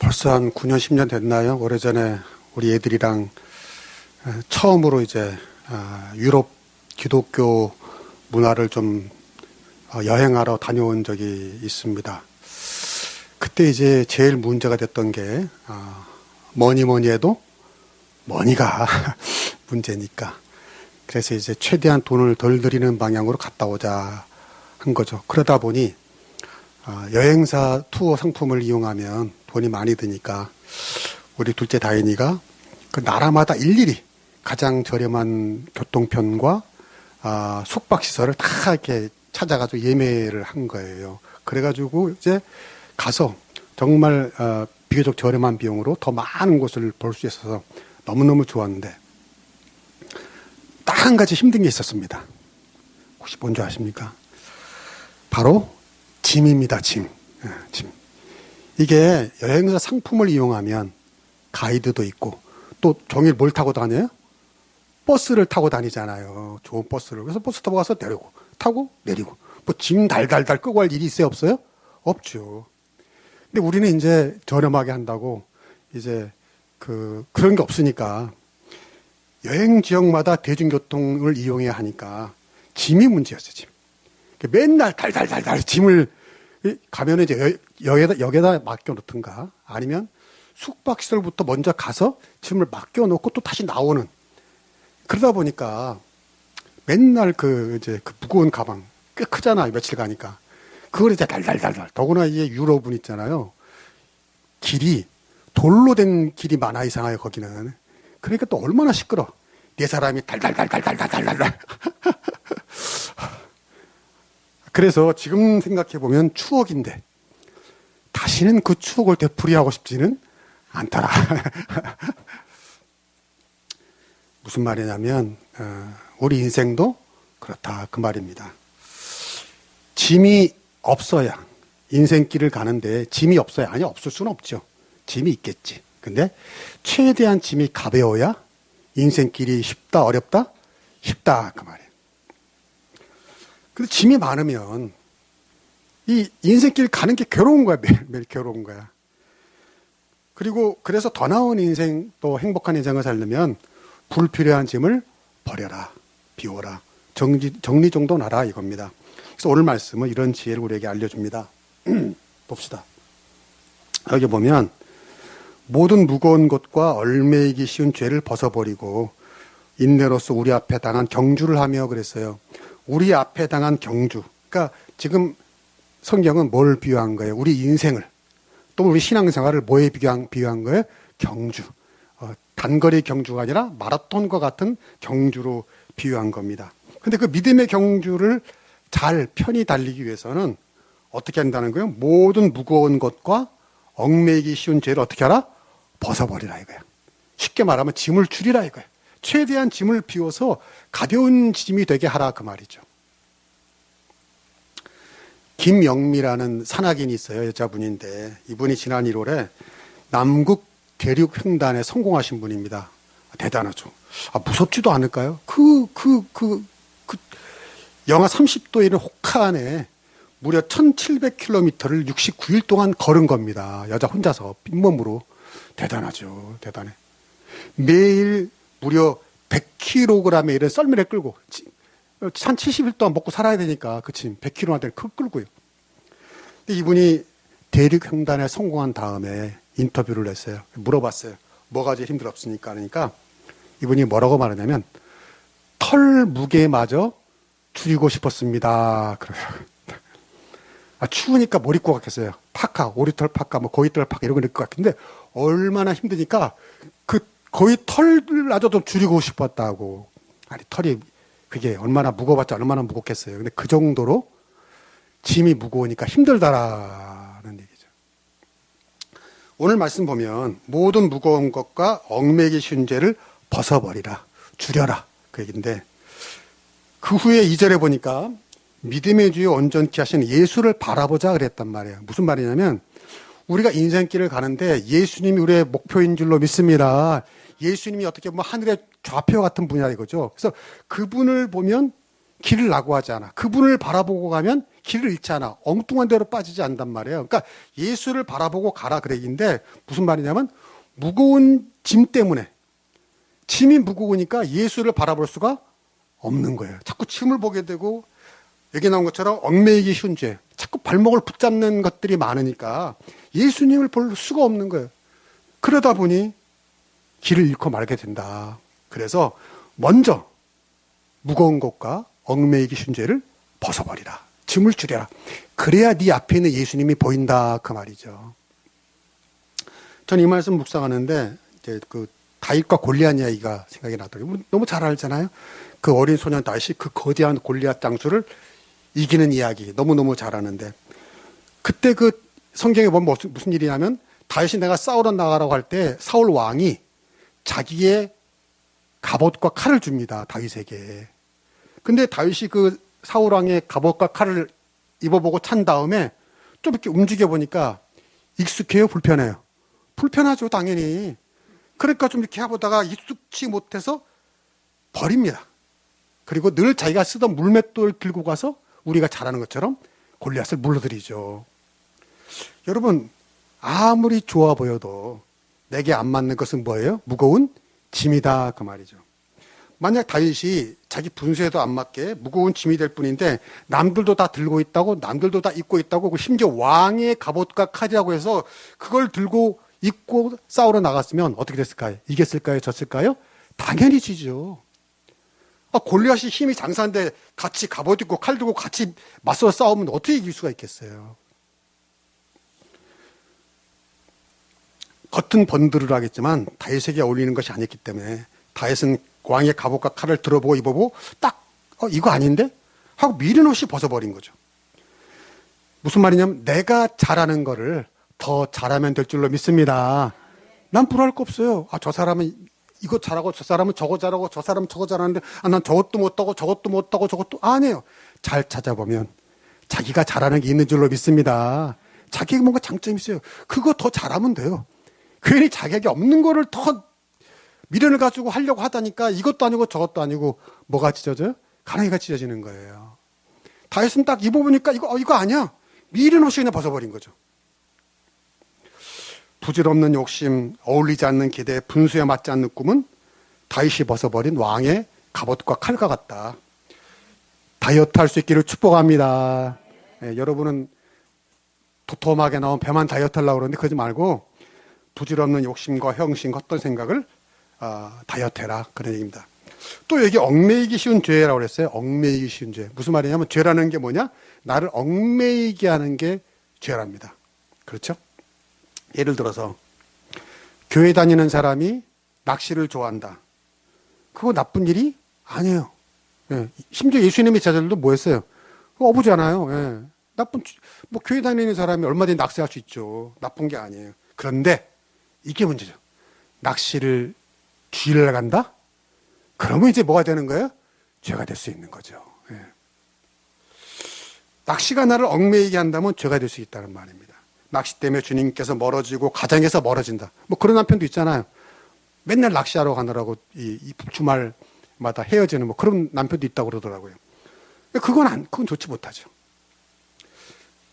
벌써 한 9년, 10년 됐나요? 오래전에 우리 애들이랑 처음으로 이제 유럽 기독교 문화를 좀 여행하러 다녀온 적이 있습니다. 그때 이제 제일 문제가 됐던 게 뭐니 해도 머니가 문제니까. 그래서 이제 최대한 돈을 덜 들이는 방향으로 갔다 오자 한 거죠. 그러다 보니 여행사 투어 상품을 이용하면 돈이 많이 드니까 우리 둘째 다인이가 그 나라마다 일일이 가장 저렴한 교통편과 숙박시설을 다 이렇게 찾아가지고 예매를 한 거예요. 그래가지고 이제 가서 정말 비교적 저렴한 비용으로 더 많은 곳을 볼 수 있어서 너무너무 좋았는데 딱 한 가지 힘든 게 있었습니다. 혹시 뭔지 아십니까? 바로 짐입니다. 짐. 이게 여행사 상품을 이용하면 가이드도 있고 또 종일 뭘 타고 다녀요? 버스를 타고 다니잖아요. 좋은 버스를. 그래서 버스 타고 가서 내리고 타고 내리고 뭐 짐 달달달 끄고 할 일이 있어요? 없어요? 없죠. 근데 우리는 이제 저렴하게 한다고 이제 그런 게 없으니까 여행 지역마다 대중교통을 이용해야 하니까 짐이 문제였어요. 짐. 맨날 달달달달 짐을 가면 이제 역에다 맡겨놓든가 아니면 숙박시설부터 먼저 가서 짐을 맡겨놓고 또 다시 나오는. 그러다 보니까 맨날 이제 무거운 가방 꽤 크잖아요. 며칠 가니까. 그걸 이제 달달달달. 더구나 이게 유럽은 있잖아요. 길이 돌로 된 길이 많아 이상해요. 거기는. 그러니까 또 얼마나 시끄러. 네 사람이 달달달달달달달달. 그래서 지금 생각해보면 추억인데 다시는 그 추억을 되풀이하고 싶지는 않더라. 무슨 말이냐면 우리 인생도 그렇다 그 말입니다. 짐이 없어야 인생길을 가는데 짐이 없어야 아니 없을 수는 없죠. 짐이 있겠지. 근데 최대한 짐이 가벼워야 인생길이 쉽다 어렵다? 쉽다 그 말이에요. 근데 짐이 많으면 이 인생길 가는 게 괴로운 거야. 매일 괴로운 거야. 그리고 그래서 더 나은 인생 또 행복한 인생을 살려면 불필요한 짐을 버려라. 비워라. 정리정돈하라 이겁니다. 그래서 오늘 말씀은 이런 지혜를 우리에게 알려줍니다. 봅시다. 여기 보면 모든 무거운 것과 얽매이기 쉬운 죄를 벗어버리고 인내로서 우리 앞에 당한 경주를 하며 그랬어요. 우리 앞에 당한 경주. 그러니까 지금 성경은 뭘 비유한 거예요? 우리 인생을. 또 우리 신앙생활을 뭐에 비유한 거예요? 경주. 단거리 경주가 아니라 마라톤과 같은 경주로 비유한 겁니다. 근데 그 믿음의 경주를 잘 편히 달리기 위해서는 어떻게 한다는 거예요? 모든 무거운 것과 얽매이기 쉬운 죄를 어떻게 하라? 벗어버리라 이거야. 쉽게 말하면 짐을 줄이라 이거야. 최대한 짐을 비워서 가벼운 짐이 되게 하라 그 말이죠. 김영미라는 산악인이 있어요. 여자분인데 이분이 지난 1월에 남극 대륙 횡단에 성공하신 분입니다. 대단하죠. 무섭지도 않을까요? 영하 30도에 있는 호카안에 무려 1700km를 69일 동안 걸은 겁니다. 여자 혼자서 빈몸으로. 대단하죠. 대단해. 매일 무려 100kg에 이런 썰매를 끌고 한 70일 동안 먹고 살아야 되니까 그치 100kg한테 끌고요. 근데 이분이 대륙 횡단에 성공한 다음에 인터뷰를 했어요. 물어봤어요. 뭐가 제일 힘들었습니까? 그러니까 이분이 뭐라고 말하냐면 털 무게마저 줄이고 싶었습니다. 그래요. 추우니까 뭘 입고 갔겠어요. 파카, 오리털 파카, 뭐 고이털 파카 이런 거 입고 갔는데 얼마나 힘드니까 거의 털마저 좀 줄이고 싶었다고. 아니 털이 그게 얼마나 무거워봤자 얼마나 무겁겠어요. 근데 그 정도로 짐이 무거우니까 힘들다라는 얘기죠. 오늘 말씀 보면 모든 무거운 것과 얽매이기 쉬운 죄를 벗어버리라, 줄여라 그 얘기인데 그 후에 2절에 보니까 믿음의 주요 온전케 하시는 예수를 바라보자 그랬단 말이에요. 무슨 말이냐면 우리가 인생길을 가는데 예수님이 우리의 목표인 줄로 믿습니다. 예수님이 어떻게 보면 하늘의 좌표 같은 분이다 이거죠. 그래서 그분을 보면 길을 낙오하지 않아. 그분을 바라보고 가면 길을 잃지 않아. 엉뚱한 데로 빠지지 않단 말이에요. 그러니까 예수를 바라보고 가라 그 얘기인데 무슨 말이냐면 무거운 짐 때문에 짐이 무거우니까 예수를 바라볼 수가 없는 거예요. 자꾸 짐을 보게 되고 여기 나온 것처럼 얽매이기 쉬운 죄, 자꾸 발목을 붙잡는 것들이 많으니까 예수님을 볼 수가 없는 거예요. 그러다 보니 길을 잃고 말게 된다. 그래서 먼저 무거운 것과 얽매이기 쉬운 죄를 벗어버리라. 짐을 줄여라. 그래야 네 앞에 있는 예수님이 보인다 그 말이죠. 저는 이 말씀 묵상하는데 이제 그 다윗과 골리앗 이야기가 생각이 나더라고요. 너무 잘 알잖아요. 그 어린 소년 다윗이 그 거대한 골리앗 장수를 이기는 이야기 너무너무 잘 아는데 그때 그 성경에 보면 무슨 일이냐면 다윗이 내가 싸우러 나가라고 할 때 사울 왕이 자기의 갑옷과 칼을 줍니다. 다윗에게. 근데 다윗이 그 사울 왕의 갑옷과 칼을 입어보고 찬 다음에 좀 이렇게 움직여 보니까 익숙해요? 불편해요? 불편하죠, 당연히. 그러니까 좀 이렇게 해보다가 익숙치 못해서 버립니다. 그리고 늘 자기가 쓰던 물맷돌 들고 가서 우리가 잘하는 것처럼 골리앗을 물러들이죠. 여러분, 아무리 좋아 보여도 내게 안 맞는 것은 뭐예요? 무거운 짐이다 그 말이죠. 만약 다윗이 자기 분수에도 안 맞게 무거운 짐이 될 뿐인데 남들도 다 들고 있다고 남들도 다 입고 있다고 심지어 왕의 갑옷과 칼이라고 해서 그걸 들고 입고 싸우러 나갔으면 어떻게 됐을까요? 이겼을까요? 졌을까요? 당연히 지죠. 골리앗이 힘이 장사인데 같이 갑옷 입고 칼 들고 같이 맞서 싸우면 어떻게 이길 수가 있겠어요? 겉은 번들을 하겠지만 다윗에게 어울리는 것이 아니기 때문에 다윗은 왕의 갑옷과 칼을 들어보고 입어보고 딱 이거 아닌데? 하고 미련 없이 벗어버린 거죠. 무슨 말이냐면 내가 잘하는 거를 더 잘하면 될 줄로 믿습니다. 난 불화할 거 없어요. 저 사람은 이거 잘하고 저 사람은 저거 잘하고 저 사람은 저거 잘하는데 난 저것도 못하고 저것도 못하고 저것도 아니에요. 잘 찾아보면 자기가 잘하는 게 있는 줄로 믿습니다. 자기에게 뭔가 장점이 있어요. 그거 더 잘하면 돼요. 괜히 자기에게 없는 거를 더 미련을 가지고 하려고 하다니까 이것도 아니고 저것도 아니고 뭐가 찢어져요? 가랑이가 찢어지는 거예요. 다윗은 딱 입어보니까 이거 아니야. 미련 없이 그냥 벗어버린 거죠. 부질없는 욕심, 어울리지 않는 기대, 분수에 맞지 않는 꿈은 다윗이 벗어버린 왕의 갑옷과 칼과 같다. 다이어트 할 수 있기를 축복합니다. 여러분은 도톰하게 나온 배만 다이어트 하려고 그러는데 그러지 말고 부질없는 욕심과 형심과 어떤 생각을 다이어트 해라. 그런 얘기입니다. 또 여기 얽매이기 쉬운 죄라고 그랬어요. 얽매이기 쉬운 죄. 무슨 말이냐면 죄라는 게 뭐냐? 나를 얽매이게 하는 게 죄랍니다. 그렇죠? 예를 들어서 교회 다니는 사람이 낚시를 좋아한다. 그거 나쁜 일이 아니에요. 예. 심지어 예수님의 제자들도 뭐 했어요? 어부잖아요. 예. 교회 다니는 사람이 얼마든지 낚시할 수 있죠. 나쁜 게 아니에요. 그런데 이게 문제죠. 낚시를 주일날 간다? 그러면 이제 뭐가 되는 거예요? 죄가 될 수 있는 거죠. 예. 낚시가 나를 얽매이게 한다면 죄가 될 수 있다는 말입니다. 낚시 때문에 주님께서 멀어지고 가정에서 멀어진다. 그런 남편도 있잖아요. 맨날 낚시하러 가느라고 이 주말마다 헤어지는 그런 남편도 있다고 그러더라고요. 그건 좋지 못하죠.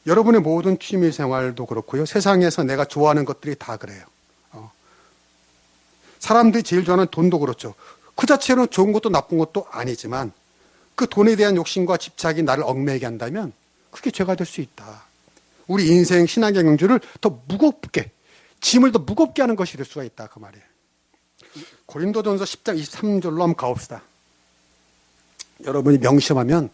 여러분의 모든 취미 생활도 그렇고요. 세상에서 내가 좋아하는 것들이 다 그래요. 사람들이 제일 좋아하는 돈도 그렇죠. 그 자체로 좋은 것도 나쁜 것도 아니지만 그 돈에 대한 욕심과 집착이 나를 얽매이게 한다면 그게 죄가 될 수 있다. 우리 인생 신앙의 경주를 더 무겁게, 짐을 더 무겁게 하는 것이 될 수가 있다. 그 말이에요. 고린도전서 10장 23절로 한번 가봅시다. 여러분이 명심하면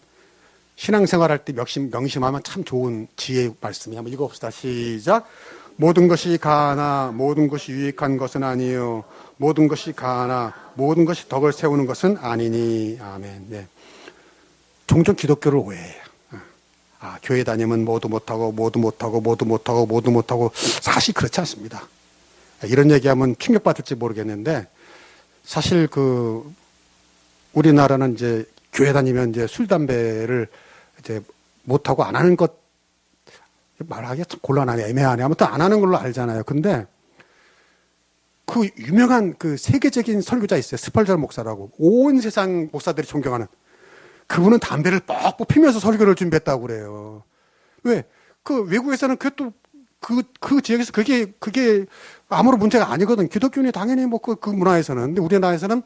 신앙생활할 때 명심하면 참 좋은 지혜의 말씀이 한번 읽어봅시다. 시작. 모든 것이 가하나 모든 것이 유익한 것은 아니요 모든 것이 가하나 모든 것이 덕을 세우는 것은 아니니. 아멘. 네. 종종 기독교를 오해해요. 교회 다니면 모두 못하고 사실 그렇지 않습니다. 이런 얘기하면 충격받을지 모르겠는데 사실 우리나라는 이제 교회 다니면 이제 술 담배를 이제 못하고 안 하는 것 말하기가 참 곤란하네, 애매하네. 아무튼 안 하는 걸로 알잖아요. 근데 그 유명한 그 세계적인 설교자 있어요. 스펄전 목사라고. 온 세상 목사들이 존경하는. 그분은 담배를 뻑뻑 피면서 설교를 준비했다고 그래요. 왜? 그 외국에서는 그 지역에서 그게 아무런 문제가 아니거든. 기독교인이 당연히 뭐 그 문화에서는. 근데 우리나라에서는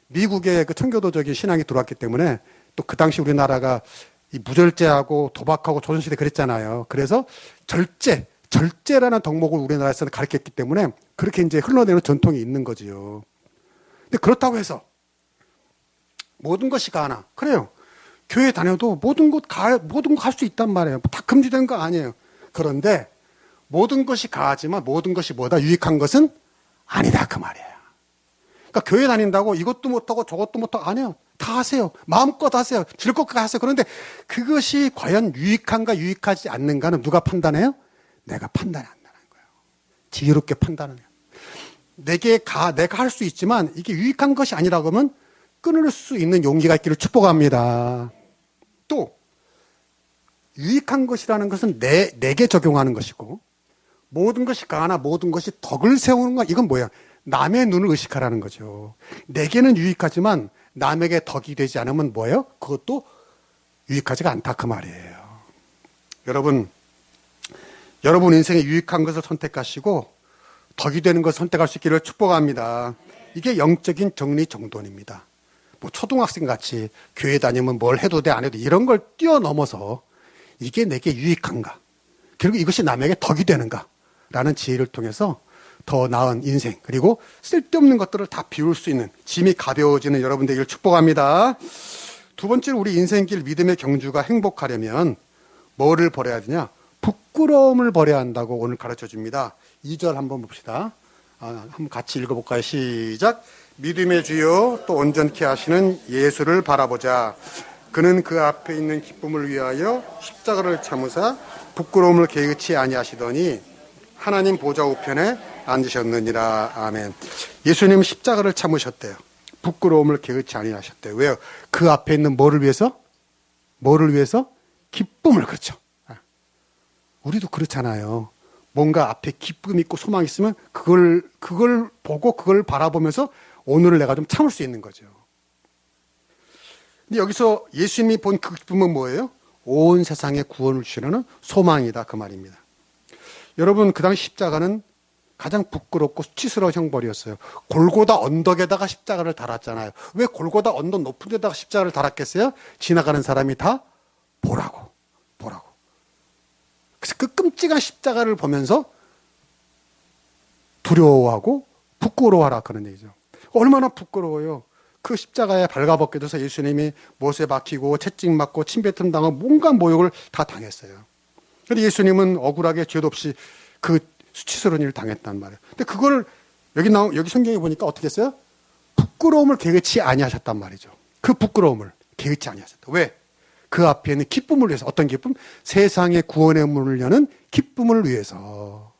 미국의 그 청교도적인 신앙이 들어왔기 때문에 또 그 당시 우리나라가 이 무절제하고 도박하고 조선시대 그랬잖아요. 그래서 절제라는 덕목을 우리나라에서는 가르쳤기 때문에 그렇게 이제 흘러내는 전통이 있는 거지요. 근데 그렇다고 해서 모든 것이 가나. 그래요. 교회 다녀도 모든 거 할 수 있단 말이에요. 다 금지된 거 아니에요. 그런데 모든 것이 가하지만 모든 것이 뭐다? 유익한 것은 아니다. 그 말이에요. 그러니까 교회 다닌다고 이것도 못하고 저것도 못하고 아니에요. 다 하세요. 마음껏 하세요. 즐겁게 하세요. 그런데 그것이 과연 유익한가 유익하지 않는가는 누가 판단해요? 내가 판단이 안 나는 거예요. 지혜롭게 판단을 해요. 내가 할 수 있지만 이게 유익한 것이 아니라고 하면 끊을 수 있는 용기가 있기를 축복합니다. 또 유익한 것이라는 것은 내게 적용하는 것이고 모든 것이 가하나 모든 것이 덕을 세우는 것 이건 뭐야? 남의 눈을 의식하라는 거죠. 내게는 유익하지만 남에게 덕이 되지 않으면 뭐예요? 그것도 유익하지가 않다 그 말이에요. 여러분 인생에 유익한 것을 선택하시고 덕이 되는 것을 선택할 수 있기를 축복합니다. 이게 영적인 정리정돈입니다. 뭐 초등학생 같이 교회 다니면 뭘 해도 돼 안 해도 이런 걸 뛰어넘어서 이게 내게 유익한가? 그리고 이것이 남에게 덕이 되는가? 라는 지혜를 통해서 더 나은 인생 그리고 쓸데없는 것들을 다 비울 수 있는 짐이 가벼워지는 여러분 되기를 축복합니다. 두 번째로 우리 인생길 믿음의 경주가 행복하려면 뭐를 버려야 되냐? 부끄러움을 버려야 한다고 오늘 가르쳐 줍니다. 2절 한번 봅시다. 한번 같이 읽어볼까요? 시작. 믿음의 주요 또 온전케 하시는 예수를 바라보자. 그는 그 앞에 있는 기쁨을 위하여 십자가를 참으사 부끄러움을 개의치 아니하시더니 하나님 보좌 우편에 앉으셨느니라. 아멘. 예수님 십자가를 참으셨대요. 부끄러움을 개의치 아니하셨대요. 왜요? 그 앞에 있는 뭐를 위해서? 기쁨을. 그렇죠. 우리도 그렇잖아요. 뭔가 앞에 기쁨 있고 소망 있으면 그걸 보고 그걸 바라보면서 오늘을 내가 좀 참을 수 있는 거죠. 근데 여기서 예수님이 본 그 기쁨은 뭐예요? 온 세상에 구원을 주시려는 소망이다 그 말입니다. 여러분 그 당시 십자가는 가장 부끄럽고 수치스러운 형벌이었어요. 골고다 언덕에다가 십자가를 달았잖아요. 왜 골고다 언덕 높은 데다가 십자가를 달았겠어요? 지나가는 사람이 다 보라고. 그래서 그 끔찍한 십자가를 보면서 두려워하고 부끄러워하라 그런 얘기죠. 얼마나 부끄러워요. 그 십자가에 발가벗겨져서 예수님이 못에 박히고 채찍 맞고 침뱉음 당하고 뭔가 모욕을 다 당했어요. 그런데 예수님은 억울하게 죄도 없이 그 수치스러운 일을 당했단 말이에요. 근데 그걸 여기 성경에 보니까 어떻게 했어요? 부끄러움을 개의치 아니하셨단 말이죠. 그 부끄러움을 개의치 아니하셨다. 왜? 그 앞에 있는 기쁨을 위해서. 어떤 기쁨? 세상의 구원의 문을 여는 기쁨을 위해서.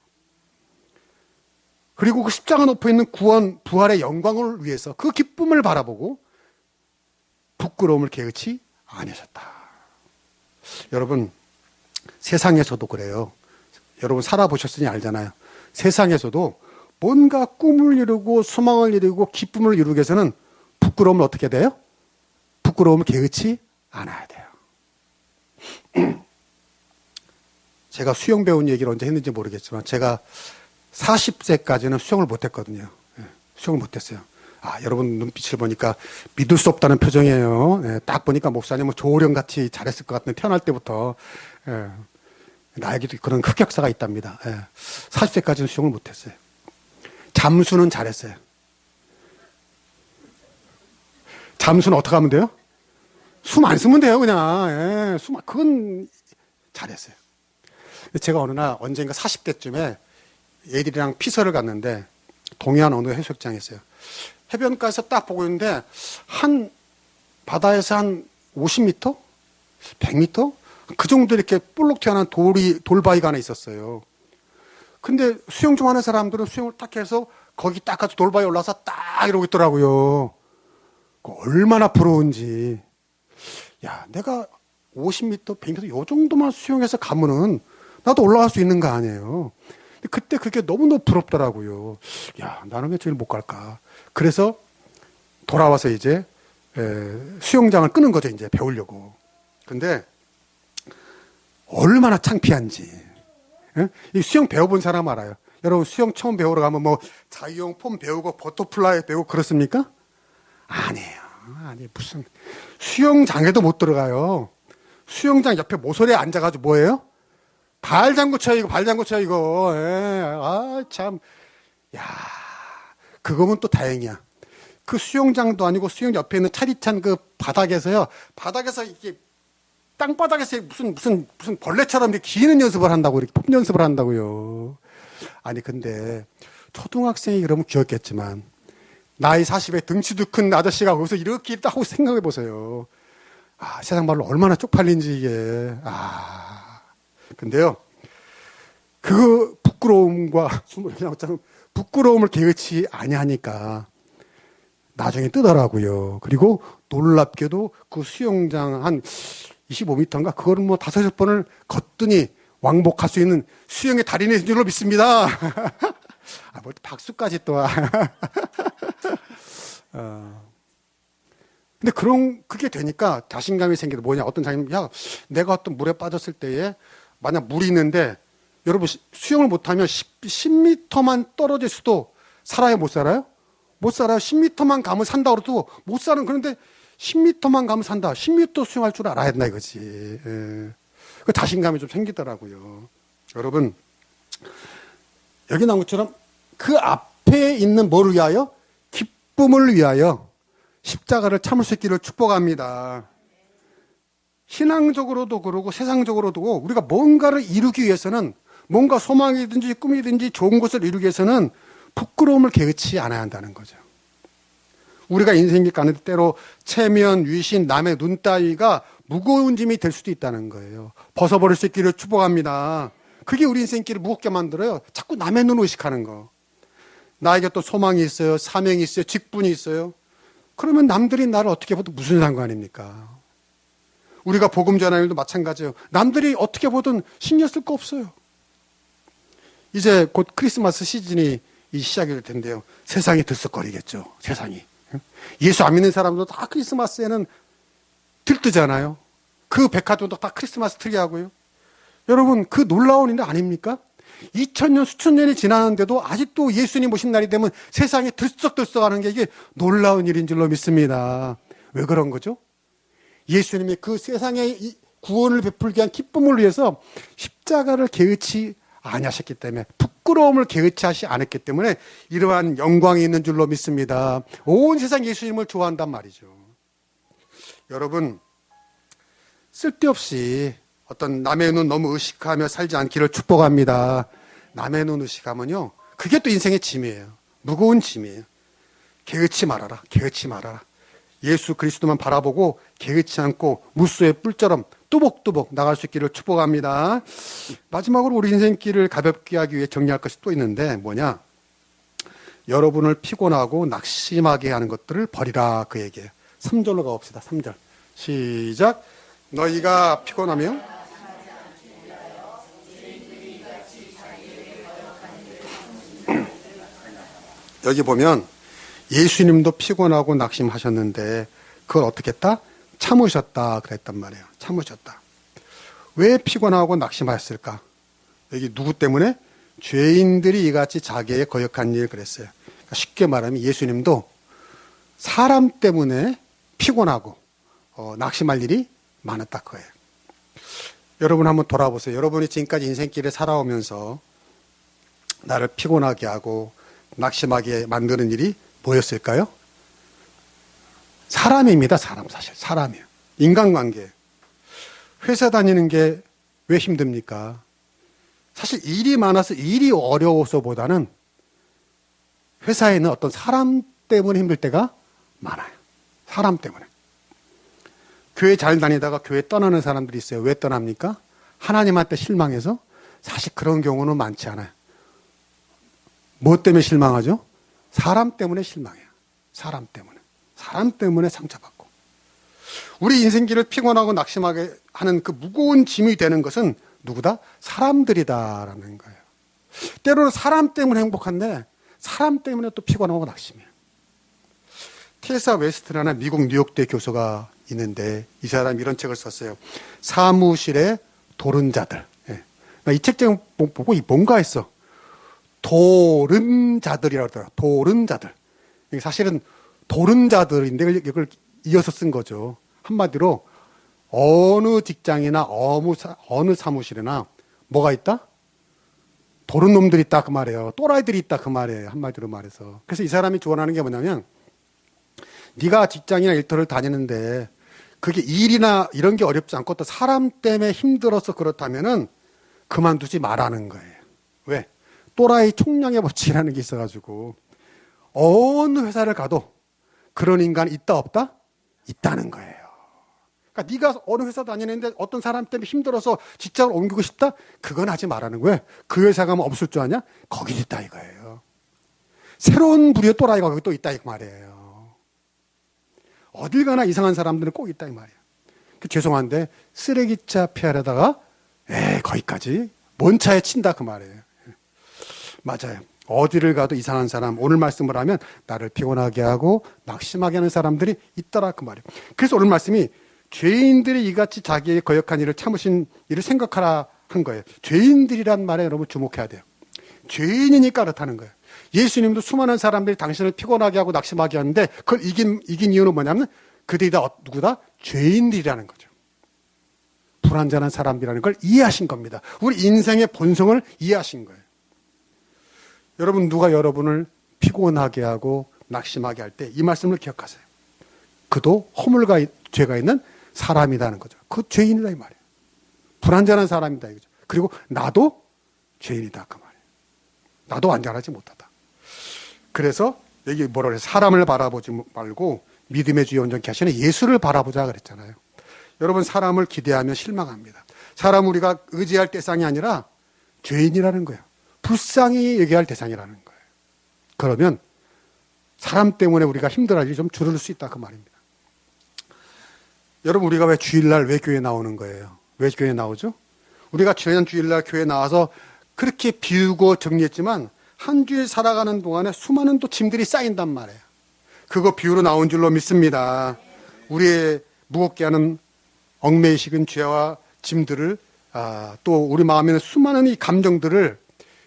그리고 그 십자가 높여 있는 구원, 부활의 영광을 위해서 그 기쁨을 바라보고 부끄러움을 개의치 아니하셨다. 여러분 세상에서도 그래요. 여러분 살아보셨으니 알잖아요. 세상에서도 뭔가 꿈을 이루고 소망을 이루고 기쁨을 이루기 위해서는 부끄러움을 어떻게 돼요? 부끄러움을 개의치 않아야 돼요. 제가 수영 배운 얘기를 언제 했는지 모르겠지만 제가 40세까지는 수영을 못했거든요. 수영을 못했어요. 여러분 눈빛을 보니까 믿을 수 없다는 표정이에요. 딱 보니까 목사님은 조오령같이 잘했을 것 같은데 태어날 때부터 나에게도 그런 흑역사가 있답니다. 40세까지는 수영을 못했어요. 잠수는 잘했어요. 잠수는 어떻게 하면 돼요? 숨 안 쓰면 돼요, 그냥. 그건 잘했어요. 제가 어느 날 언젠가 40대쯤에 애들이랑 피서를 갔는데 동해안 어느 해수욕장에 있어요. 해변가에서 딱 보고 있는데 바다에서 한 50m? 100m? 그 정도 이렇게 볼록 튀어나온 돌바위가 하나 있었어요. 근데 수영 좀 하는 사람들은 수영을 딱 해서 거기 딱 가서 돌바위 올라서 딱 이러고 있더라고요. 얼마나 부러운지. 야, 내가 50m, 100m 요 정도만 수영해서 가면은 나도 올라갈 수 있는 거 아니에요. 근데 그때 그게 너무너무 부럽더라고요. 야, 나는 왜 저길 못 갈까? 그래서 돌아와서 이제 수영장을 끄는 거죠. 이제 배우려고. 근데 얼마나 창피한지. 예? 이 수영 배워본 사람 알아요. 여러분 수영 처음 배우러 가면 뭐 자유형 폼 배우고 버터플라이 배우고 그렇습니까? 아니에요. 아니 무슨 수영장에도 못 들어가요. 수영장 옆에 모서리에 앉아가지고 뭐예요? 발장구 쳐 이거 발장구 쳐 이거. 아 참. 야 그거면 또 다행이야. 그 수영장도 아니고 수영 옆에 있는 차디찬 그 바닥에서요. 바닥에서 이게 땅바닥에서 무슨 벌레처럼 이렇게 기는 연습을 한다고 이렇게 폼 연습을 한다고요. 아니 근데 초등학생이 그러면 귀엽겠지만 나이 40에 덩치도 큰 아저씨가 거기서 이렇게 있다고 생각해 보세요. 아 세상 말로 얼마나 쪽팔린지 이게. 아 근데요 그 부끄러움과 부끄러움을 개의치 아니하니까 나중에 뜨더라고요. 그리고 놀랍게도 그 수영장 한 25m인가 그거를 뭐 5-6번을 걷더니 왕복할 수 있는 수영의 달인인 줄로 믿습니다. 아, 뭐 박수까지 또. 근데 그게 되니까 자신감이 생기다. 뭐냐, 어떤 장님, 야, 내가 어떤 물에 빠졌을 때에 만약 물이 있는데 여러분 수영을 못하면 10m만 떨어질 수도 살아요, 못 살아요? 못 살아요. 10m만 가면 산다 그래도 못 사는. 그런데 10m만 가면 산다. 10m 수영할 줄 알아야 된다 이거지. 그 자신감이 좀 생기더라고요. 여러분 여기 나온 것처럼 그 앞에 있는 뭐를 위하여? 기쁨을 위하여 십자가를 참을 수 있기를 축복합니다. 신앙적으로도 그러고 세상적으로도 우리가 뭔가를 이루기 위해서는 뭔가 소망이든지 꿈이든지 좋은 것을 이루기 위해서는 부끄러움을 개의치 않아야 한다는 거죠. 우리가 인생길 가는데 때로 체면, 위신, 남의 눈 따위가 무거운 짐이 될 수도 있다는 거예요. 벗어버릴 수 있기를 축복합니다. 그게 우리 인생길을 무겁게 만들어요. 자꾸 남의 눈을 의식하는 거. 나에게 또 소망이 있어요. 사명이 있어요. 직분이 있어요. 그러면 남들이 나를 어떻게 봐도 무슨 상관입니까? 우리가 복음 전하는 일도 마찬가지예요. 남들이 어떻게 보든 신경 쓸 거 없어요. 이제 곧 크리스마스 시즌이 시작이 될 텐데요. 세상이 들썩거리겠죠. 세상이. 예수 안 믿는 사람도 다 크리스마스에는 들뜨잖아요. 그 백화점도 다 크리스마스 트리 하고요. 여러분 그 놀라운 일 아닙니까? 2000년 수천 년이 지났는데도 아직도 예수님 오신 날이 되면 세상이 들썩들썩하는 게 이게 놀라운 일인 줄로 믿습니다. 왜 그런 거죠? 예수님이 그 세상에 구원을 베풀기 위한 기쁨을 위해서 십자가를 개의치 아니하셨기 때문에, 부끄러움을 개의치하지 않았기 때문에 이러한 영광이 있는 줄로 믿습니다. 온 세상 예수님을 좋아한단 말이죠. 여러분 쓸데없이 어떤 남의 눈 너무 의식하며 살지 않기를 축복합니다. 남의 눈 의식하면요 그게 또 인생의 짐이에요. 무거운 짐이에요. 개의치 말아라. 개의치 말아라. 예수 그리스도만 바라보고 개의치 않고 무수의 뿔처럼 뚜벅뚜벅 나갈 수 있기를 축복합니다. 마지막으로 우리 인생길을 가볍게 하기 위해 정리할 것이 또 있는데 뭐냐? 여러분을 피곤하고 낙심하게 하는 것들을 버리라 그 얘기예요. 3절로 가봅시다. 3절 시작. 너희가 피곤하며 여기 보면 예수님도 피곤하고 낙심하셨는데 그걸 어떻게 했다? 참으셨다 그랬단 말이에요. 참으셨다. 왜 피곤하고 낙심하셨을까? 여기 누구 때문에? 죄인들이 이같이 자기에게 거역한 일 그랬어요. 그러니까 쉽게 말하면 예수님도 사람 때문에 피곤하고 낙심할 일이 많았다 거예요. 여러분 한번 돌아보세요. 여러분이 지금까지 인생길에 살아오면서 나를 피곤하게 하고 낙심하게 만드는 일이 뭐였을까요? 사람입니다. 사실 사람이에요. 인간관계. 회사 다니는 게 왜 힘듭니까? 사실 일이 많아서 일이 어려워서보다는 회사에 있는 어떤 사람 때문에 힘들 때가 많아요. 사람 때문에. 교회 잘 다니다가 교회 떠나는 사람들이 있어요. 왜 떠납니까? 하나님한테 실망해서? 사실 그런 경우는 많지 않아요. 뭐 때문에 실망하죠? 사람 때문에 실망해요. 사람 때문에. 사람 때문에 상처받고. 우리 인생길을 피곤하고 낙심하게 하는 그 무거운 짐이 되는 것은 누구다? 사람들이다라는 거예요. 때로는 사람 때문에 행복한데 사람 때문에 또 피곤하고 낙심해요. 테사 웨스트라는 미국 뉴욕대 교수가 있는데 이 사람이 이런 책을 썼어요. 사무실의 도른자들. 이 책 제목 보고 뭔가 했어. 도른자들이라고 하더라고요. 도른자들. 사실은 도른자들인데 이걸 이어서 쓴 거죠. 한마디로 어느 직장이나 어느 사무실이나 뭐가 있다? 도른 놈들이 있다 그 말이에요. 또라이들이 있다 그 말이에요. 한마디로 말해서. 그래서 이 사람이 조언하는 게 뭐냐면 네가 직장이나 일터를 다니는데 그게 일이나 이런 게 어렵지 않고 또 사람 때문에 힘들어서 그렇다면은 그만두지 말라는 거예요. 왜? 또라이 총량의 법칙이라는 게 있어가지고 어느 회사를 가도 그런 인간이 있다 없다? 있다는 거예요. 그러니까 네가 어느 회사 다니는데 어떤 사람 때문에 힘들어서 직장을 옮기고 싶다? 그건 하지 말라는 거예요. 그 회사 가면 없을 줄 아냐? 거기 있다 이거예요. 새로운 부류의 또라이가 거기 또 있다 이 말이에요. 어딜 가나 이상한 사람들은 꼭 있다 이 말이에요. 죄송한데 쓰레기차 피하려다가 거기까지 먼 차에 친다 그 말이에요. 맞아요. 어디를 가도 이상한 사람, 오늘 말씀을 하면 나를 피곤하게 하고 낙심하게 하는 사람들이 있더라 그 말이에요. 그래서 오늘 말씀이 죄인들이 이같이 자기의 거역한 일을 참으신 일을 생각하라 한 거예요. 죄인들이란 말에 여러분 주목해야 돼요. 죄인이니까 그렇다는 거예요. 예수님도 수많은 사람들이 당신을 피곤하게 하고 낙심하게 하는데 그걸 이긴 이유는 뭐냐면 그들이 다 누구다? 죄인들이라는 거죠. 불완전한 사람이라는 걸 이해하신 겁니다. 우리 인생의 본성을 이해하신 거예요. 여러분 누가 여러분을 피곤하게 하고 낙심하게 할 때 이 말씀을 기억하세요. 그도 허물과 죄가 있는 사람이라는 거죠. 그 죄인이다 이 말이에요. 불완전한 사람이다 이거죠. 그리고 나도 죄인이다 그 말이에요. 나도 완전하지 못하다. 그래서 여기 뭐라 그래요? 사람을 바라보지 말고 믿음의 주여 온전케 하시는 예수를 바라보자 그랬잖아요. 여러분 사람을 기대하면 실망합니다. 사람 우리가 의지할 대상이 아니라 죄인이라는 거예요. 불쌍히 얘기할 대상이라는 거예요. 그러면 사람 때문에 우리가 힘들어할 일이 좀 줄을 수 있다 그 말입니다. 여러분 우리가 왜 주일날 왜 교회 나오는 거예요? 왜 교회 나오죠? 우리가 지난 주일날 교회 나와서 그렇게 비우고 정리했지만 한 주일 살아가는 동안에 수많은 또 짐들이 쌓인단 말이에요. 그거 비우러 나온 줄로 믿습니다. 우리의 무겁게 하는 얽매이식은 죄와 짐들을 또 우리 마음에 있는 수많은 이 감정들을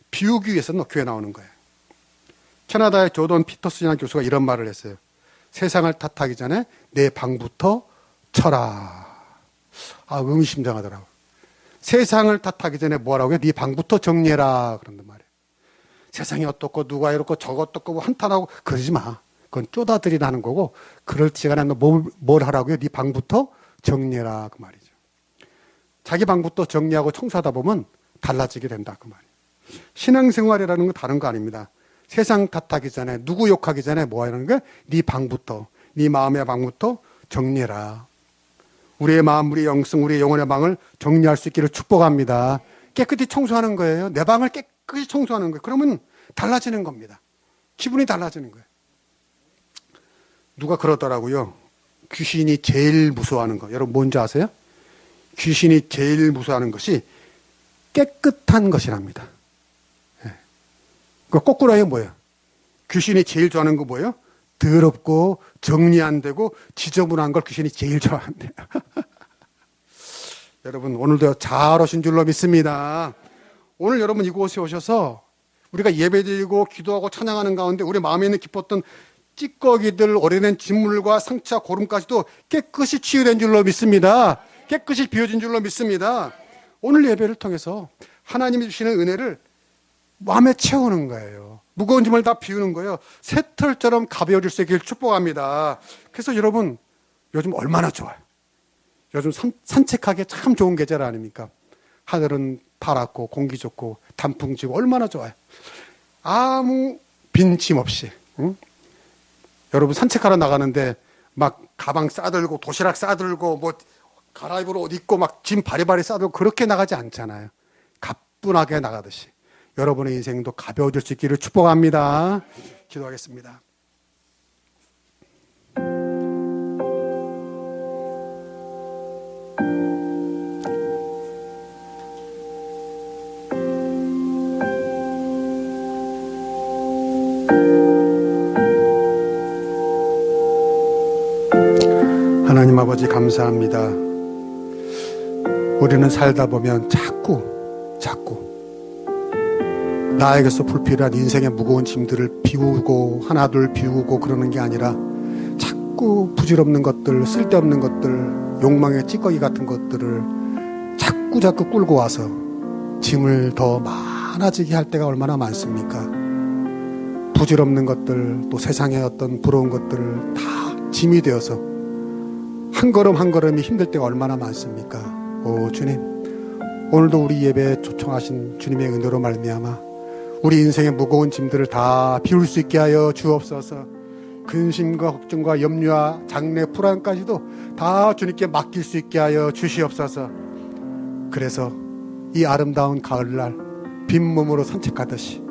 비우기 위해서 교회 나오는 거예요. 캐나다의 조던 피터슨이라는 교수가 이런 말을 했어요. 세상을 탓하기 전에 내 방부터 쳐라. 의미심장하더라고요. 세상을 탓하기 전에 뭐라고요? 네 방부터 정리해라. 그런단 말이에요. 세상이 어떻고 누가 이렇고 저거 어떻고 뭐 한탄하고 그러지 마. 그건 쪼다들이라는 거고 그럴 시간에 너 뭘 하라고요? 네 방부터 정리해라. 그 말이죠. 자기 방부터 정리하고 청소하다 보면 달라지게 된다. 그 말이에요. 신앙생활이라는 건 다른 거 아닙니다. 세상 탓하기 전에 누구 욕하기 전에 뭐 하는 거야? 네 방부터 네 마음의 방부터 정리해라. 우리의 마음, 우리의 영성, 우리의 영혼의 방을 정리할 수 있기를 축복합니다. 깨끗이 청소하는 거예요. 내 방을 깨끗이 청소하는 거예요. 그러면 달라지는 겁니다. 기분이 달라지는 거예요. 누가 그러더라고요. 귀신이 제일 무서워하는 거. 여러분 뭔지 아세요? 귀신이 제일 무서워하는 것이 깨끗한 것이랍니다. 그 거꾸로 하면 뭐예요? 귀신이 제일 좋아하는 거 뭐예요? 더럽고 정리 안 되고 지저분한 걸 귀신이 제일 좋아한대요. 여러분 오늘도 잘 오신 줄로 믿습니다. 오늘 여러분 이곳에 오셔서 우리가 예배드리고 기도하고 찬양하는 가운데 우리 마음에 있는 깊었던 찌꺼기들, 오래된 진물과 상처와 고름까지도 깨끗이 치유된 줄로 믿습니다. 깨끗이 비워진 줄로 믿습니다. 오늘 예배를 통해서 하나님이 주시는 은혜를 마음에 채우는 거예요. 무거운 짐을 다 비우는 거예요. 새털처럼 가벼워질 수 있기를 축복합니다. 그래서 여러분 요즘 얼마나 좋아요. 요즘 산책하기 참 좋은 계절 아닙니까? 하늘은 파랗고 공기 좋고 단풍 지고 얼마나 좋아요. 아무 빈짐 없이. 응? 여러분 산책하러 나가는데 막 가방 싸들고 도시락 싸들고 뭐 갈아입을 옷 입고 막 짐 바리바리 싸들고 그렇게 나가지 않잖아요. 가뿐하게 나가듯이 여러분의 인생도 가벼워질 수 있기를 축복합니다. 기도하겠습니다. 하나님 아버지 감사합니다. 우리는 살다 보면 자꾸 나에게서 불필요한 인생의 무거운 짐들을 비우고 하나둘 비우고 그러는 게 아니라 자꾸 부질없는 것들, 쓸데없는 것들, 욕망의 찌꺼기 같은 것들을 자꾸 끌고 와서 짐을 더 많아지게 할 때가 얼마나 많습니까? 부질없는 것들, 또 세상의 어떤 부러운 것들 다 짐이 되어서 한 걸음 한 걸음이 힘들 때가 얼마나 많습니까? 오 주님, 오늘도 우리 예배에 초청하신 주님의 은혜로 말미암아 우리 인생의 무거운 짐들을 다 비울 수 있게 하여 주옵소서. 근심과 걱정과 염려와 장래 불안까지도 다 주님께 맡길 수 있게 하여 주시옵소서. 그래서 이 아름다운 가을날 빈몸으로 산책하듯이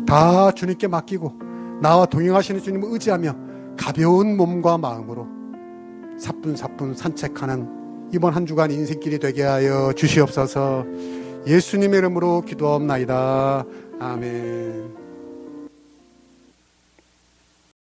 다 주님께 맡기고 나와 동행하시는 주님을 의지하며 가벼운 몸과 마음으로 사뿐사뿐 산책하는 이번 한 주간 인생길이 되게 하여 주시옵소서. 예수님의 이름으로 기도하옵나이다. 아멘.